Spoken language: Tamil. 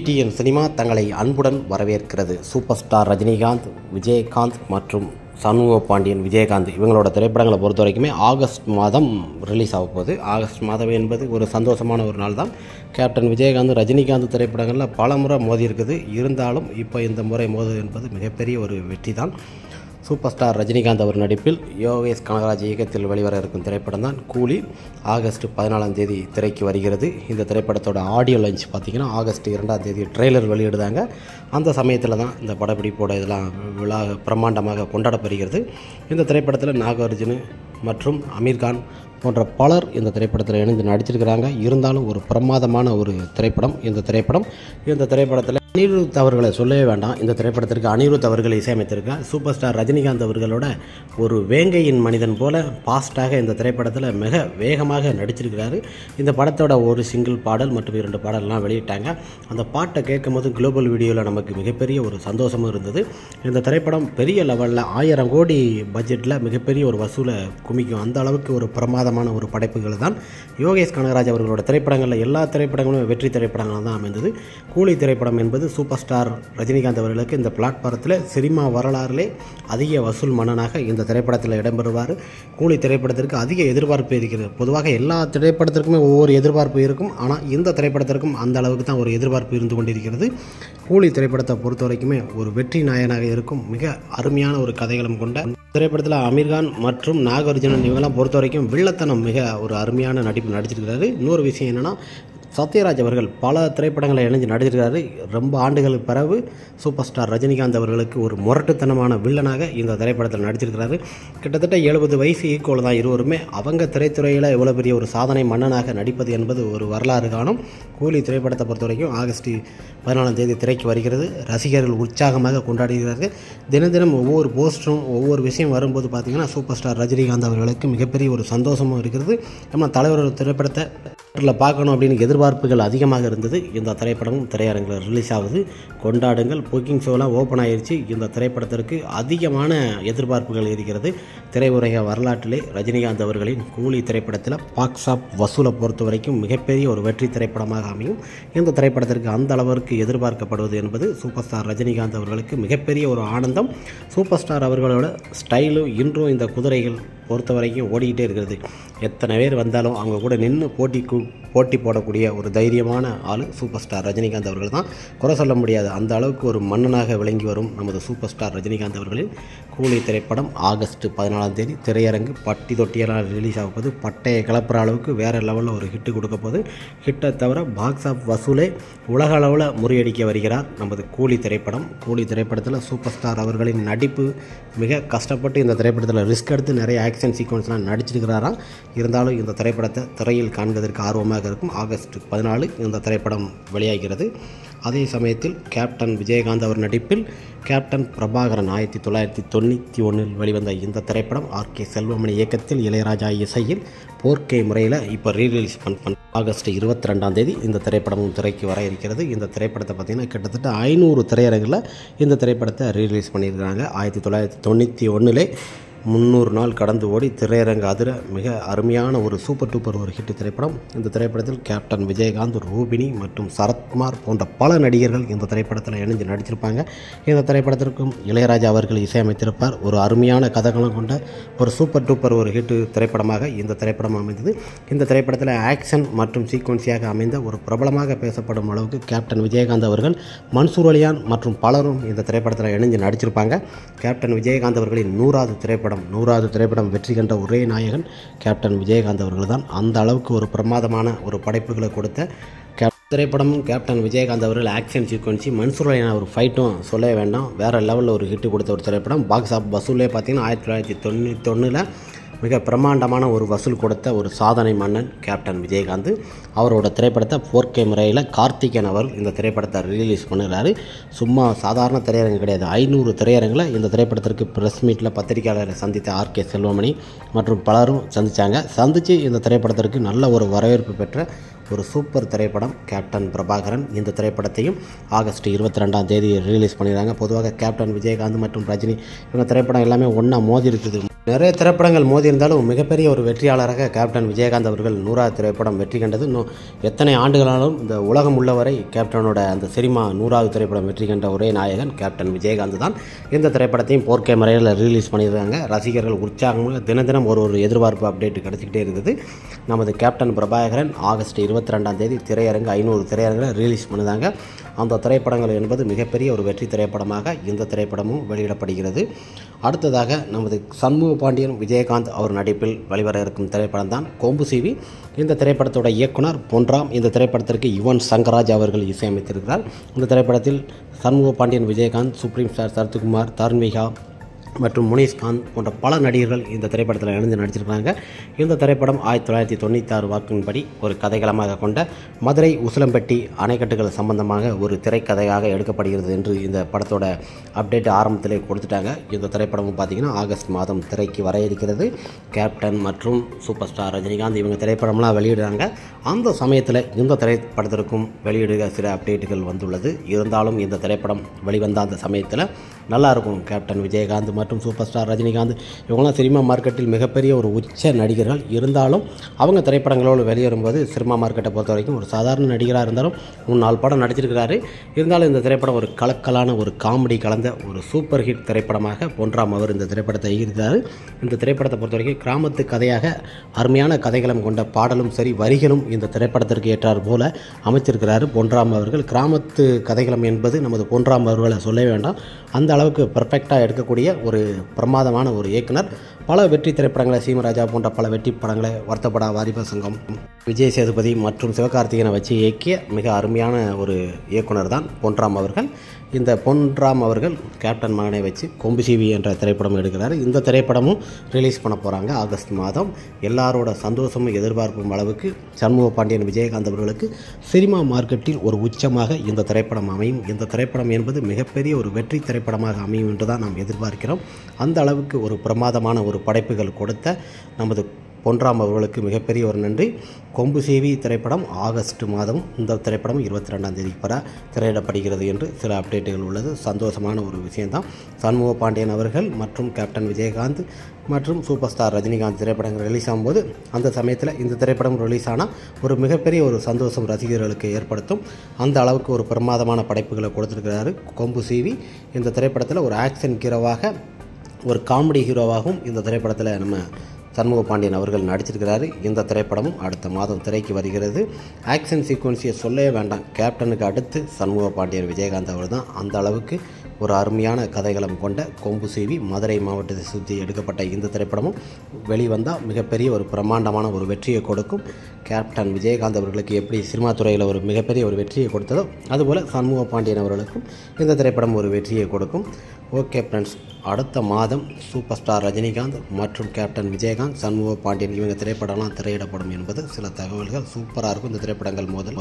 டிடிஎன் சினிமா தங்களை அன்புடன் வரவேற்கிறது. சூப்பர் ஸ்டார் ரஜினிகாந்த், விஜயகாந்த் மற்றும் சண்முக பாண்டியன் விஜயகாந்த் இவங்களோட திரைப்படங்களை பொறுத்த வரைக்குமே ஆகஸ்ட் மாதம் ரிலீஸ் ஆக போகுது. ஆகஸ்ட் மாதம் என்பது ஒரு சந்தோஷமான ஒரு நாள் தான். கேப்டன் விஜயகாந்த், ரஜினிகாந்த் திரைப்படங்களில் பல முறை மோதி இருக்குது. இருந்தாலும் இப்போ இந்த முறை மோது என்பது மிகப்பெரிய ஒரு வெற்றி தான். சூப்பர் ஸ்டார் ரஜினிகாந்த் அவர் நடிப்பில் யோகேஷ் கனகராஜ் இயக்கத்தில் வெளிவர இருக்கும் திரைப்படம் தான் கூலி. ஆகஸ்ட் 14ஆம் தேதி திரைக்கு வருகிறது. இந்த திரைப்படத்தோட ஆடியோ லான்ச் பார்த்திங்கன்னா ஆகஸ்ட் 2ஆம் தேதி ட்ரெய்லர் வெளியிடுதாங்க. அந்த சமயத்தில் தான் இந்த படப்பிடிப்போட இதெல்லாம் விழா பிரம்மாண்டமாக கொண்டாடப்படுகிறது. இந்த திரைப்படத்தில் நாகார்ஜுன மற்றும் அமீர்கான் போன்ற பலர் இந்த திரைப்படத்தில் இணைந்து நடிச்சிருக்கிறாங்க. இருந்தாலும் ஒரு பிரமாதமான ஒரு திரைப்படம் இந்த திரைப்படத்தில் அனிருத் அவர்களை சொல்லவே வேண்டாம். இந்த திரைப்படத்திற்கு அனிருத் அவர்களை இசையமைத்திருக்கார். சூப்பர் ஸ்டார் ரஜினிகாந்த் அவர்களோட ஒரு வேங்கையின் மனிதன் போல பாஸ்டாக இந்த திரைப்படத்தில் மிக வேகமாக நடிச்சிருக்கிறாரு. இந்த படத்தோட ஒரு சிங்கிள் பாடல் மற்றும் 2 பாடல்லாம் வெளியிட்டாங்க. அந்த பாட்டை கேட்கும் போது குளோபல் வீடியோவில் நமக்கு மிகப்பெரிய ஒரு சந்தோஷமும் இருந்தது. இந்த திரைப்படம் பெரிய லெவலில் 1000 கோடி பட்ஜெட்டில் மிகப்பெரிய ஒரு வசூலை குமிக்கும். அந்த அளவுக்கு ஒரு பிரமாதமான ஒரு படைப்புகள் தான் யோகேஷ் கனகராஜ் அவர்களோட திரைப்படங்களில் எல்லா திரைப்படங்களும் வெற்றி திரைப்படங்களாக தான் அமைந்தது. கூலி திரைப்படம் என்பது சூப்பர் ஸ்டார் ரஜினிகாந்த் அவர்களுக்கு இந்த பிளாட்பாரத்தில் சினிமா வரலாறுலே அதிக வசூல் மன்னனாக இந்த திரைப்படத்தில் இடம்பெறுவார். கூலி திரைப்படத்திற்கு அதிக எதிர்பார்ப்பு இருக்கிறது. பொதுவாக எல்லா திரைப்படத்திற்குமே ஒவ்வொரு எதிர்பார்ப்பு இருக்கும். ஆனால் இந்த திரைப்படத்திற்கும் அந்த அளவுக்கு தான் ஒரு எதிர்பார்ப்பு இருந்து கொண்டிருக்கிறது. கூலி திரைப்படத்தை பொறுத்த வரைக்குமே ஒரு வெற்றி நாயகனாக இருக்கும். மிக அருமையான ஒரு கதைகளும் கொண்ட திரைப்படத்தில் அமீர்கான் மற்றும் நாகார்ஜுனன் இவங்கெல்லாம் பொறுத்த வரைக்கும் வில்லத்தனம் மிக ஒரு அருமையான நடிப்பு நடிச்சிருக்கிறாரு. இன்னொரு விஷயம் என்னென்னா, சத்யராஜ் அவர்கள் பல திரைப்படங்களை இணைஞ்சு நடிச்சிருக்காரு. ரொம்ப ஆண்டுகளுக்கு பிறகு சூப்பர் ஸ்டார் ரஜினிகாந்த் அவர்களுக்கு ஒரு முரட்டுத்தனமான வில்லனாக இந்த திரைப்படத்தில் நடிச்சிருக்கிறாரு. கிட்டத்தட்ட 70 வயசு ஈக்குவல் தான் இருவருமே. அவங்க திரைத்துறையில் எவ்வளோ பெரிய ஒரு சாதனை மன்னனாக நடிப்பது என்பது ஒரு வரலாறு காணும். கூலி திரைப்படத்தை பொறுத்த வரைக்கும் ஆகஸ்ட் 14ஆம் தேதி திரைக்கு வருகிறது. ரசிகர்கள் உற்சாகமாக கொண்டாடுகிறார்கள். தினம் ஒவ்வொரு போஸ்டரும் ஒவ்வொரு விஷயம் வரும்போது பார்த்திங்கன்னா சூப்பர் ஸ்டார் ரஜினிகாந்த் அவர்களுக்கு மிகப்பெரிய ஒரு சந்தோஷமும் இருக்கிறது. நம்ம தலைவர் திரைப்படத்தை பார்க்கணும் அப்படின்னு எதிர்பார்ப்புகள் அதிகமாக இருந்தது. இந்த திரைப்படமும் திரையரங்கில் ரிலீஸ் ஆகுது. கொண்டாடுங்கள். புக்கிங் ஷோலாம் ஓப்பன் ஆகிடுச்சு. இந்த திரைப்படத்திற்கு அதிகமான எதிர்பார்ப்புகள் இருக்கிறது. திரையுலக வரலாற்றிலே ரஜினிகாந்த் அவர்களின் கூலி திரைப்படத்தில் பாக்ஸ் ஆஃப் வசூலை பொறுத்த வரைக்கும் மிகப்பெரிய ஒரு வெற்றி திரைப்படமாக அமையும். இந்த திரைப்படத்திற்கு அந்த அளவிற்கு எதிர்பார்க்கப்படுவது என்பது சூப்பர் ஸ்டார் ரஜினிகாந்த் அவர்களுக்கு மிகப்பெரிய ஒரு ஆனந்தம். சூப்பர் ஸ்டார் அவர்களோட ஸ்டைலும் இன்றும் இந்த குதிரைகள் பொறுத்த வரைக்கும் ஓடிக்கிட்டே இருக்கிறது. எத்தனை பேர் வந்தாலும் அவங்க கூட நின்று போட்டி போடக்கூடிய ஒரு தைரியமான ஆள் சூப்பர் ஸ்டார் ரஜினிகாந்த் அவர்கள் தான். குறை சொல்ல முடியாது. அந்த அளவுக்கு ஒரு மன்னனாக விளங்கி வரும் நமது சூப்பர் ஸ்டார் ரஜினிகாந்த் அவர்களின் கூலி திரைப்படம் ஆகஸ்ட் 14ஆம் தேதி திரையரங்கு பட்டி தொட்டியெல்லாம் ரிலீஸ் ஆக போது. பட்டையை கிளப்புற அளவுக்கு வேறு லெவலில் ஒரு ஹிட்டு கொடுக்க போது. ஹிட்டை தவிர பாக்ஸ் ஆஃப் வசூலை உலக அளவில் முறியடிக்க வருகிறார் நமது கூலி திரைப்படம். கூலி திரைப்படத்தில் சூப்பர் ஸ்டார் அவர்களின் நடிப்பு மிக கஷ்டப்பட்டு இந்த திரைப்படத்தில் ரிஸ்க் எடுத்து நிறைய ஆக்ஷன் சீக்வன்ஸ்லாம் நடிச்சிருக்கிறாராம். இருந்தாலும் இந்த திரைப்படத்தை திரையில் காண்பதற்கு ஆர்வமாக இருக்கும். ஆகஸ்ட் 14 இந்த திரைப்படம் வெளியாகிறது. அதே சமயத்தில் கேப்டன் விஜயகாந்த் அவர் நடிப்பில் கேப்டன் பிரபாகரன் 1991 வெளிவந்த இந்த திரைப்படம் ஆர்கே செல்வமணி இயக்கத்தில் இளையராஜா இசையில் 4K முறையில் இப்போ ரீரிலீஸ் ஆகஸ்ட் 22ஆம் தேதி இந்த திரைப்படமும் திரைக்கு வர இருக்கிறது. இந்த திரைப்படத்தை பார்த்திங்கன்னா கிட்டத்தட்ட 500 திரையரங்கில் இந்த திரைப்படத்தை ரீரிலீஸ் பண்ணியிருக்கிறாங்க. 1991 300 நாள் கடந்து ஓடி திரையரங்கு அதிர மிக அருமையான ஒரு சூப்பர் டூப்பர் ஒரு ஹிட் திரைப்படம். இந்த திரைப்படத்தில் கேப்டன் விஜயகாந்த், ரூபினி மற்றும் சரத்குமார் போன்ற பல நடிகர்கள் இந்த திரைப்படத்தில் இணைஞ்சு நடிச்சிருப்பாங்க. இந்த திரைப்படத்திற்கும் இளையராஜா அவர்கள் இசையமைத்திருப்பார். ஒரு அருமையான கதைகளும் கொண்ட ஒரு சூப்பர் டூப்பர் ஒரு ஹிட் திரைப்படமாக இந்த திரைப்படம் அமைந்தது. இந்த திரைப்படத்தில் ஆக்ஷன் மற்றும் சீக்வன்ஸியாக அமைந்த ஒரு பிரபலமாக பேசப்படும் அளவுக்கு கேப்டன் விஜயகாந்த் அவர்கள், மன்சூர் அலியான் மற்றும் பலரும் இந்த திரைப்படத்தில் இணைஞ்சு நடிச்சிருப்பாங்க. கேப்டன் விஜயகாந்த் அவர்களின் 100வது திரைப்படம் வெற்றி கண்ட ஒரே நாயகன் கேப்டன் விஜயகாந்த் அவர்கள் தான். அந்த அளவுக்கு ஒரு பிரமாதமான ஒரு படைப்புகளை கொடுத்த திரைப்படமும் கேப்டன் விஜயகாந்த் அவர்கள் ஆக்ஷன் சீக்வன்ஸி, மன்சூர் அலியான் ஒரு ஃபைட்டும் சொல்லவே வேண்டாம். வேறு லெவலில் ஒரு ஹிட்டு கொடுத்த ஒரு திரைப்படம். பாக்ஸ் ஆஃப் வசூலே பார்த்திங்கன்னா 1991 மிக பிரம்மாண்டமான ஒரு வசூல் கொடுத்த ஒரு சாதனை மன்னன் கேப்டன் விஜயகாந்த். அவரோட திரைப்படத்தை 4K முறையில் கார்த்திகேயன் அவர் இந்த திரைப்படத்தை ரிலீஸ் பண்ணுறாரு. சும்மா சாதாரண திரையரங்கு கிடையாது. 500 திரையரங்கில் இந்த திரைப்படத்திற்கு ப்ரெஸ் மீட்டில் பத்திரிகையாளரை சந்தித்த ஆர்கே செல்வமணி மற்றும் பலரும் சந்தித்து இந்த திரைப்படத்திற்கு நல்ல ஒரு வரவேற்பு பெற்ற ஒரு சூப்பர் திரைப்படம் கேப்டன் பிரபாகரன். இந்த திரைப்படத்தையும் ஆகஸ்ட் 22ஆம் தேதி ரிலீஸ் பண்ணிடுறாங்க. பொதுவாக கேப்டன் விஜயகாந்த் மற்றும் ரஜினி இவங்க திரைப்படம் எல்லாமே ஒன்றா மோதி இருக்குது. நிறைய திரைப்படங்கள் மோதி இருந்தாலும் மிகப்பெரிய ஒரு வெற்றியாளராக கேப்டன் விஜயகாந்த் அவர்கள் 100வது திரைப்படம் வெற்றி கண்டது. இன்னும் எத்தனை ஆண்டுகளாலும் இந்த உலகம் உள்ளவரை கேப்டனோட அந்த சினிமா 100வது திரைப்படம் வெற்றி கண்ட ஒரே நாயகன் கேப்டன் விஜயகாந்த் தான். இந்த திரைப்படத்தையும் 4K முறையில் ரிலீஸ் பண்ணியிருக்காங்க. ரசிகர்கள் உற்சாகமாக தினம் ஒரு எதிர்பார்ப்பு அப்டேட் கிடச்சிக்கிட்டே இருக்குது. நமது கேப்டன் பிரபாகரன் ஆகஸ்ட் 22ஆம் தேதி திரையரங்கு 500 திரையரங்களை ரிலீஸ் பண்ணுதாங்க. அந்த திரைப்படங்கள் என்பது மிகப்பெரிய ஒரு வெற்றி திரைப்படமாக இந்த திரைப்படமும் வெளியிடப்படுகிறது. அடுத்ததாக நமது சண்முக பாண்டியன் விஜயகாந்த் அவர் நடிப்பில் வெளிவர இருக்கும் திரைப்படம் தான் கொம்பு சீவி. இந்த திரைப்படத்தோட இயக்குனர் பொன்ராம். இந்த திரைப்படத்திற்கு யுவன் சங்கராஜ் அவர்கள் இசையமைத்திருக்கிறார். இந்த திரைப்படத்தில் சண்முக பாண்டியன் விஜயகாந்த், சுப்ரீம் ஸ்டார் சரத்குமார், தர்மிகா மற்றும் முனிஷ்காந்த் போன்ற பல நடிகர்கள் இந்த திரைப்படத்தில் இணைந்து நடிச்சிருக்காங்க. இந்த திரைப்படம் 1996 வாக்கின்படி ஒரு கதைக்களமாக கொண்ட மதுரை உசிலம்பட்டி அணைக்கட்டுகள் சம்பந்தமாக ஒரு திரைக்கதையாக எடுக்கப்படுகிறது என்று இந்த படத்தோட அப்டேட் ஆரம்பத்திலே கொடுத்துட்டாங்க. இந்த திரைப்படமும் பார்த்திங்கன்னா ஆகஸ்ட் மாதம் திரைக்கு வர இருக்கிறது. கேப்டன் மற்றும் சூப்பர் ஸ்டார் ரஜினிகாந்த் இவங்க திரைப்படம்லாம் வெளியிடுறாங்க. அந்த சமயத்தில் இந்த திரைப்படத்திற்கும் வெளியிடுக சில அப்டேட்டுகள் வந்துள்ளது. இருந்தாலும் இந்த திரைப்படம் வெளிவந்த அந்த சமயத்தில் நல்லாயிருக்கும். கேப்டன் விஜயகாந்த் மற்றும் சூப்பர் ஸ்டார் ரஜினிகாந்த் இவங்களாம் சினிமா மார்க்கெட்டில் மிகப்பெரிய ஒரு உச்ச நடிகர்கள். இருந்தாலும் அவங்க திரைப்படங்களோடு வெளியேறும்போது சினிமா மார்க்கெட்டை பொறுத்த வரைக்கும் ஒரு சாதாரண நடிகராக இருந்தாலும் 3-4 படம் நடிச்சிருக்கிறாரு. இருந்தாலும் இந்த திரைப்படம் ஒரு கலக்கலான ஒரு காமெடி கலந்த ஒரு சூப்பர் ஹிட் திரைப்படமாக பொன்ராம் அவர் இந்த திரைப்படத்தை இயக்கியிருக்கிறார். இந்த திரைப்படத்தை பொறுத்த வரைக்கும் கிராமத்து கதையாக அருமையான கதைகளும் கொண்ட பாடலும் சரி வரிகளும் இந்த திரைப்படத்திற்கு ஏற்றார் போல அமைச்சிருக்கிறார் பொன்ராம் அவர்கள். கிராமத்து கதைகளம் என்பது நமது பொன்ராம் அவர்களை சொல்ல வேண்டாம். அந்த அளவுக்கு பர்ஃபெக்டாக எடுக்கக்கூடிய ஒரு பிரமாதமான ஒரு இயக்குனர். பல வெற்றி திரைப்படங்களை சீமராஜா போன்ற பல வெற்றி படங்களை வருத்தப்படா, வாரிப சங்கம், விஜய் சேதுபதி மற்றும் சிவகார்த்திகேயனை வச்சு இயக்கிய மிக அருமையான ஒரு இயக்குனர் தான் பொன்ராம் அவர்கள். இந்த பொன்ராம் அவர்கள் கேப்டன் மகனை வச்சு கொம்பு சீவி என்ற திரைப்படம் எடுக்கிறார். இந்த திரைப்படமும் ரிலீஸ் பண்ண போகிறாங்க ஆகஸ்ட் மாதம். எல்லாரோட சந்தோஷமும் எதிர்பார்ப்பும் அளவுக்கு சண்முக பாண்டியன் விஜயகாந்த் அவர்களுக்கு சினிமா மார்க்கெட்டில் ஒரு உச்சமாக இந்த திரைப்படம் அமையும். இந்த திரைப்படம் என்பது மிகப்பெரிய ஒரு வெற்றி திரைப்படமாக அமையும் என்று தான் நாம் எதிர்பார்க்கிறோம். அந்த அளவுக்கு ஒரு பிரமாதமான ஒரு படைப்புகள் கொடுத்த நமது பொன்ராம் அவர்களுக்கு மிகப்பெரிய ஒரு நன்றி. கொம்பு சீவி திரைப்படம் ஆகஸ்ட் மாதம் இந்த திரைப்படம் 22ஆம் தேதி திரையிடப்படுகிறது என்று சில அப்டேட்டுகள் உள்ளது. சந்தோஷமான ஒரு விஷயம்தான். சண்முக பாண்டியன் அவர்கள் மற்றும் கேப்டன் விஜயகாந்த் மற்றும் சூப்பர் ஸ்டார் ரஜினிகாந்த் திரைப்படங்கள் ரிலீஸ் ஆகும்போது அந்த சமயத்தில் இந்த திரைப்படம் ரிலீஸ் ஆனால் ஒரு மிகப்பெரிய ஒரு சந்தோஷம் ரசிகர்களுக்கு ஏற்படுத்தும். அந்த அளவுக்கு ஒரு பிரமாதமான படைப்புகளை கொடுத்துருக்கிறாரு கொம்பு சீவி. இந்த திரைப்படத்தில் ஒரு ஆக்ஷன் ஹீரோவாக ஒரு காமெடி ஹீரோவாகவும் இந்த திரைப்படத்தில் நம்ம சண்முக பாண்டியன் அவர்கள் நடிச்சிருக்கிறாரு. இந்த திரைப்படமும் அடுத்த மாதம் திரைக்கு வருகிறது. ஆக்ஷன் சீக்வன்ஸியை சொல்லவே வேண்டாம். கேப்டனுக்கு அடுத்து சண்முக பாண்டியன் விஜயகாந்த் அவர் தான். அந்த அளவுக்கு ஒரு அருமையான கதைகளம் கொண்ட கொம்பு சீவி மதுரை மாவட்டத்தை சுற்றி எடுக்கப்பட்ட இந்த திரைப்படமும் வெளிவந்தால் மிகப்பெரிய ஒரு பிரம்மாண்டமான ஒரு வெற்றியை கொடுக்கும். கேப்டன் விஜயகாந்த் அவர்களுக்கு எப்படி சினிமா துறையில் ஒரு மிகப்பெரிய ஒரு வெற்றியை கொடுத்ததோ அதுபோல் சண்முக பாண்டியன் அவர்களுக்கும் இந்த திரைப்படம் ஒரு வெற்றியை கொடுக்கும். ஓகே ஃப்ரெண்ட்ஸ், அடுத்த மாதம் சூப்பர் ஸ்டார் ரஜினிகாந்த் மற்றும் கேப்டன் விஜயகாந்த், சண்முக பாண்டியன் இவங்க திரைப்படம்லாம் திரையிடப்படும் என்பது சில தகவல்கள். சூப்பராக இருக்கும் இந்த திரைப்படங்கள் மோதல்.